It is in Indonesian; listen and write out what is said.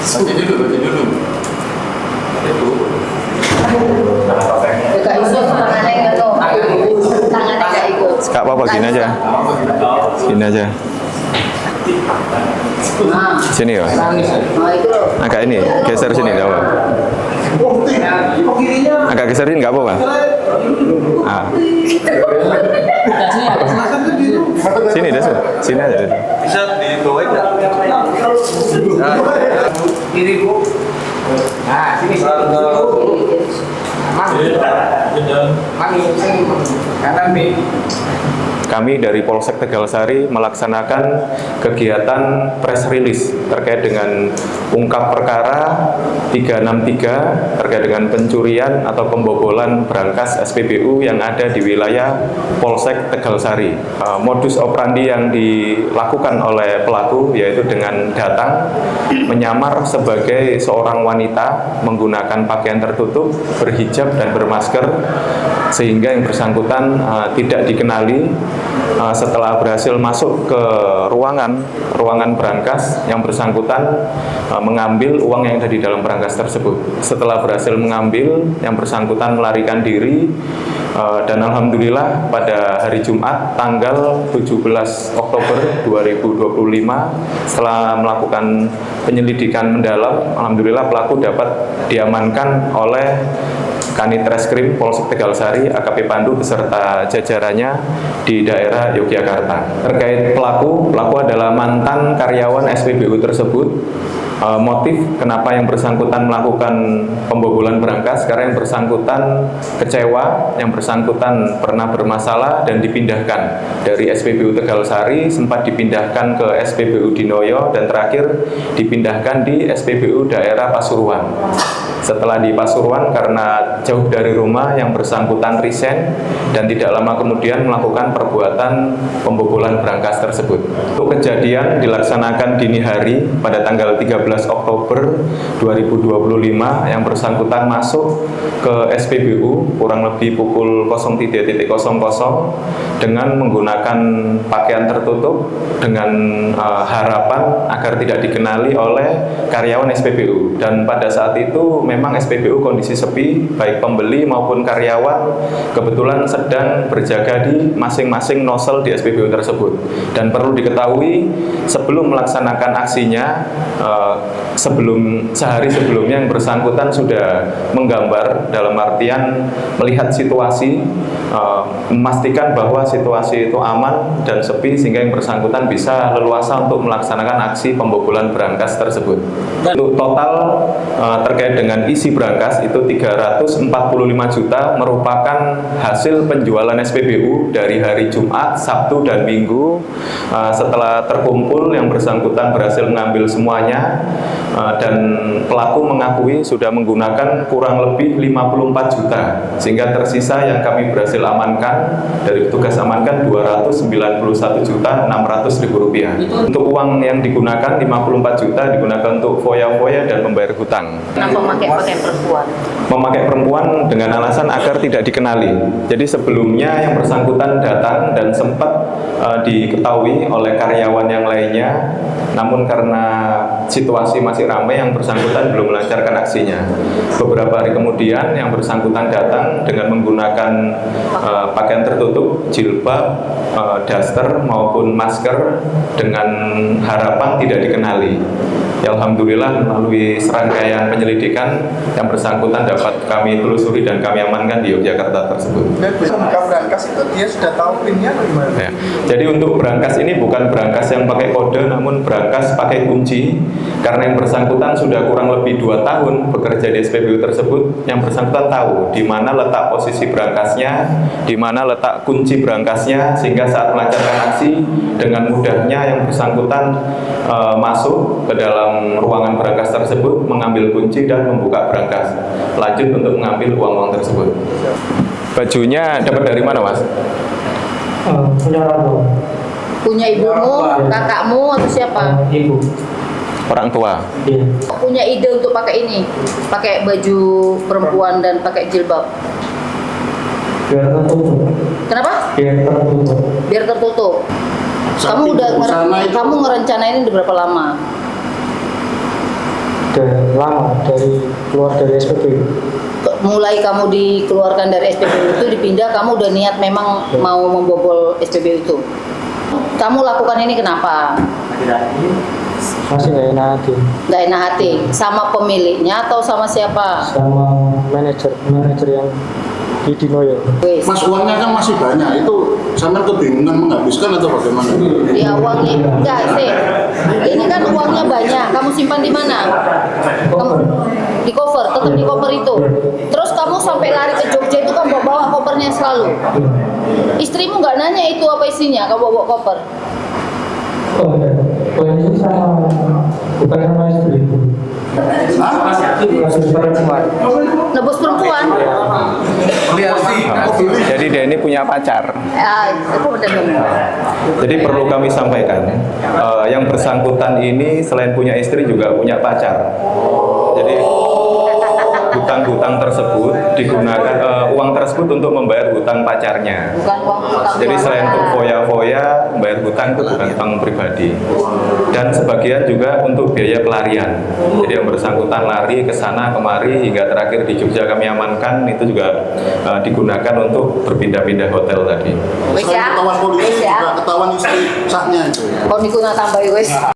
Baca dulu. Itu. Gak ikut tangannya enggak tuh. Tangannya gak ikut. Gak apa-apa, gini aja. Gini aja. Nah, Sini ya. nah itu loh. Agak ini, geser sini nggak apa. Agak geser sini nggak apa-apa. Ah. Sini deh, sini aja deh. Bisa dibawain nggak? Kiri bu. Nah sini. Kanan nih. Kami dari Polsek Tegalsari melaksanakan kegiatan press release terkait dengan ungkap perkara 363 terkait dengan pencurian atau pembobolan berangkas SPBU yang ada di wilayah Polsek Tegalsari. Modus operandi yang dilakukan oleh pelaku yaitu dengan datang menyamar sebagai seorang wanita menggunakan pakaian tertutup, berhijab dan bermasker sehingga yang bersangkutan tidak dikenali. Setelah berhasil masuk ke ruangan berangkas, yang bersangkutan mengambil uang yang ada di dalam berangkas tersebut. Setelah berhasil mengambil, yang bersangkutan melarikan diri, dan alhamdulillah pada hari Jumat tanggal 17 Oktober 2025 setelah melakukan penyelidikan mendalam, alhamdulillah pelaku dapat diamankan oleh Kanit Reskrim Polsek Tegalsari AKP Pandu beserta jajarannya di daerah Yogyakarta. Terkait pelaku adalah mantan karyawan SPBU tersebut. Motif kenapa yang bersangkutan melakukan pembobolan berangkas karena yang bersangkutan kecewa, yang bersangkutan pernah bermasalah dan dipindahkan dari SPBU Tegalsari, sempat dipindahkan ke SPBU Dinoyo dan terakhir dipindahkan di SPBU daerah Pasuruan. Setelah di Pasuruan karena jauh dari rumah, yang bersangkutan resign dan tidak lama kemudian melakukan perbuatan pembobolan berangkas tersebut. Untuk kejadian dilaksanakan dini hari pada tanggal 13 Oktober 2025, yang bersangkutan masuk ke SPBU kurang lebih pukul 03.00 dengan menggunakan pakaian tertutup dengan harapan agar tidak dikenali oleh karyawan SPBU. Dan pada saat itu memang SPBU kondisi sepi, baik pembeli maupun karyawan kebetulan sedang berjaga di masing-masing nosel di SPBU tersebut. Dan perlu diketahui sebelum melaksanakan aksinya, sehari sebelumnya yang bersangkutan sudah menggambar dalam artian melihat situasi, memastikan bahwa situasi itu aman dan sepi sehingga yang bersangkutan bisa leluasa untuk melaksanakan aksi pembobolan berangkas tersebut. Untuk total terkait dengan isi berangkas itu 345 juta merupakan hasil penjualan SPBU dari hari Jumat, Sabtu dan Minggu. Setelah terkumpul yang bersangkutan berhasil mengambil semuanya, dan pelaku mengakui sudah menggunakan kurang lebih 54 juta sehingga tersisa yang kami berhasil amankan dari petugas amankan 291.600.000 rupiah. Untuk uang yang digunakan 54 juta digunakan untuk foya-foya dan membayar hutang. Kenapa pakai perempuan? Memakai perempuan dengan alasan agar tidak dikenali. Jadi sebelumnya yang bersangkutan datang dan sempat diketahui oleh karyawan yang lainnya, namun karena situasi masih ramai yang bersangkutan belum melancarkan aksinya. Beberapa hari kemudian yang bersangkutan datang dengan menggunakan pakaian tertutup, jilbab, daster maupun masker dengan harapan tidak dikenali. Ya, alhamdulillah melalui serangkaian penyelidikan yang bersangkutan dapat kami telusuri dan kami amankan di Yogyakarta tersebut. Dan bisa buka berangkas itu dia sudah tahu pinnya atau gimana? Ya. Jadi untuk berangkas ini bukan berangkas yang pakai kode, namun berangkas pakai kunci. Karena yang bersangkutan sudah kurang lebih 2 tahun bekerja di SPBU tersebut, yang bersangkutan tahu di mana letak posisi berangkasnya, di mana letak kunci berangkasnya, sehingga saat melancarkan aksi dengan mudahnya yang bersangkutan masuk ke dalam ruangan berangkas tersebut, mengambil kunci dan membuka berangkas. Lanjut untuk mengambil uang-uang tersebut. Bajunya dapat dari mana, Mas? Punya orang tua. Punya ibumu, kakakmu atau siapa? Ibu. Orang tua. Iya. Punya ide untuk pakai ini, pakai baju perempuan dan pakai jilbab. Biar tertutup. Kenapa? Biar tertutup. Biar tertutup. Kamu udah kamu ngerencanain ini udah berapa lama? Udah lama keluar dari SPBU. Mulai kamu dikeluarkan dari SPBU itu dipindah, kamu udah niat memang mau membobol SPBU itu. Kamu lakukan ini kenapa? Masih nggak enak hati Nggak enak hati sama pemiliknya atau sama siapa? sama manajer yang di Dinoyo. Wes. Mas, uangnya kan masih banyak, itu sampean kebingungan menghabiskan atau bagaimana? Ya uangnya enggak sih. Ini kan uangnya banyak. Kamu simpan di mana? Kamu di cover, tetap di cover itu. Terus kamu sampai lari ke Jogja itu kamu bawa kopernya selalu. Istrimu nggak nanya itu apa isinya? Kamu bawa koper. Oh iya, polisi sama bukan sama istri itu. Hah? Kasus perempuan. Nebus perempuan. Lihat sih. Jadi dia ini punya pacar. Itu benar. Jadi perlu kami sampaikan, yang bersangkutan ini selain punya istri juga punya pacar. Jadi hutang-hutang tersebut digunakan, uang tersebut untuk membayar hutang pacarnya. Bukan uang hutang. Jadi selain untuk foya-foya, bayar hutang itu bukan hutang pribadi. Dan sebagian juga untuk biaya pelarian. Jadi yang bersangkutan lari ke sana kemari hingga terakhir di Jogja kami amankan, itu juga digunakan untuk berpindah-pindah hotel tadi. Wes Selain ya. ketahuan polisi Wes ya. juga ketahuan istri sahnya itu. Kau nikuna tambah wes.